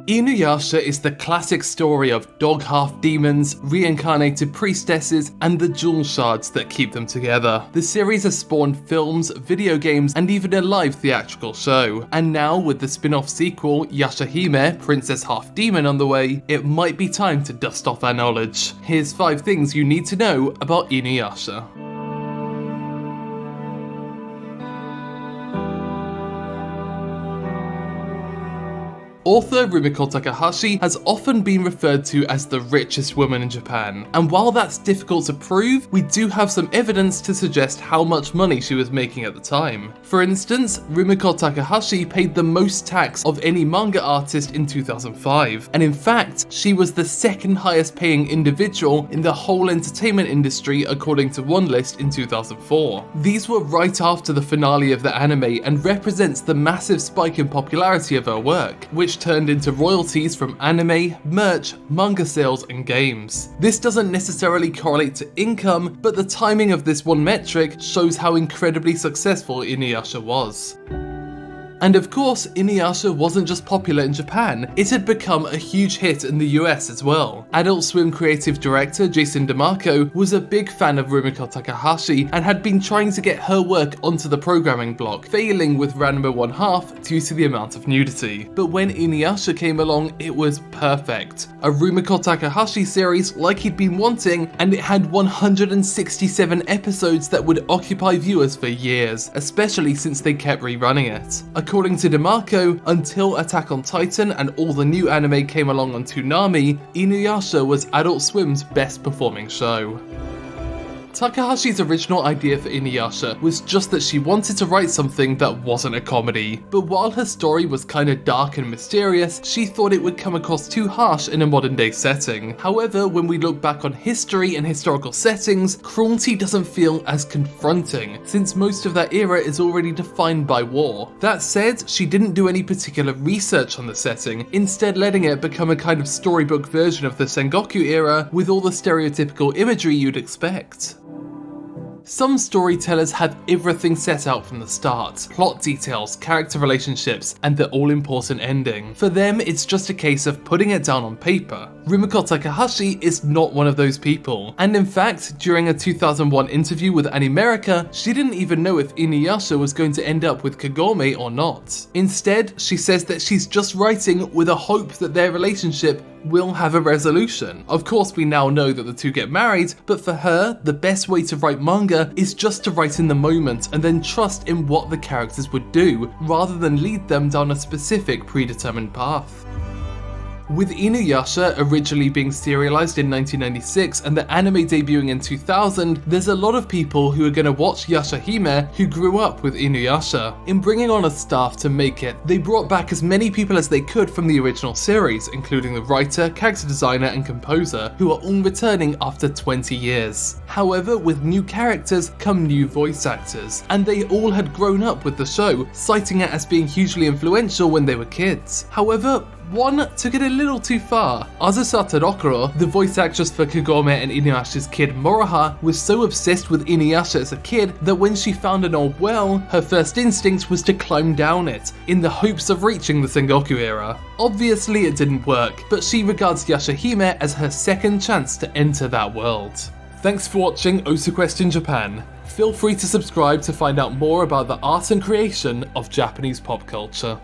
Inuyasha is the classic story of dog half-demons, reincarnated priestesses, and the jewel shards that keep them together. The series has spawned films, video games, and even a live theatrical show. And now, with the spin-off sequel, Yashahime, Princess Half-Demon on the way, it might be time to dust off our knowledge. Here's 5 things you need to know about Inuyasha. Author Rumiko Takahashi has often been referred to as the richest woman in Japan, and while that's difficult to prove, we do have some evidence to suggest how much money she was making at the time. For instance, Rumiko Takahashi paid the most tax of any manga artist in 2005, and in fact, she was the second highest paying individual in the whole entertainment industry according to one list in 2004. These were right after the finale of the anime and represents the massive spike in popularity of her work, which turned into royalties from anime, merch, manga sales, and games. This doesn't necessarily correlate to income, but the timing of this one metric shows how incredibly successful Inuyasha was. And of course, Inuyasha wasn't just popular in Japan, it had become a huge hit in the US as well. Adult Swim creative director Jason DeMarco was a big fan of Rumiko Takahashi and had been trying to get her work onto the programming block, failing with Ranma 1/2 due to the amount of nudity. But when Inuyasha came along, it was perfect. A Rumiko Takahashi series like he'd been wanting, and it had 167 episodes that would occupy viewers for years, especially since they kept rerunning it. According to DeMarco, until Attack on Titan and all the new anime came along on Toonami, Inuyasha was Adult Swim's best performing show. Takahashi's original idea for Inuyasha was just that she wanted to write something that wasn't a comedy, but while her story was kinda dark and mysterious, she thought it would come across too harsh in a modern day setting. However, when we look back on history and historical settings, cruelty doesn't feel as confronting, since most of that era is already defined by war. That said, she didn't do any particular research on the setting, instead letting it become a kind of storybook version of the Sengoku era with all the stereotypical imagery you'd expect. Some storytellers have everything set out from the start: plot details, character relationships, and the all-important ending. For them, it's just a case of putting it down on paper. Rumiko Takahashi is not one of those people, and in fact, during a 2001 interview with Animerica, she didn't even know if Inuyasha was going to end up with Kagome or not. Instead, she says that she's just writing with a hope that their relationship will have a resolution. Of course, we now know that the two get married, but for her, the best way to write manga is just to write in the moment and then trust in what the characters would do, rather than lead them down a specific predetermined path. With Inuyasha originally being serialized in 1996 and the anime debuting in 2000, there's a lot of people who are going to watch Yashahime who grew up with Inuyasha. In bringing on a staff to make it, they brought back as many people as they could from the original series, including the writer, character designer, and composer, who are all returning after 20 years. However, with new characters come new voice actors, and they all had grown up with the show, citing it as being hugely influential when they were kids. However, one took it a little too far. Azusa Tadokoro, the voice actress for Kagome and Inuyasha's kid Moroha, was so obsessed with Inuyasha as a kid that when she found an old well, her first instinct was to climb down it, in the hopes of reaching the Sengoku era. Obviously it didn't work, but she regards Yashahime as her second chance to enter that world. Thanks for watching OTAQUEST in Japan. Feel free to subscribe to find out more about the art and creation of Japanese pop culture.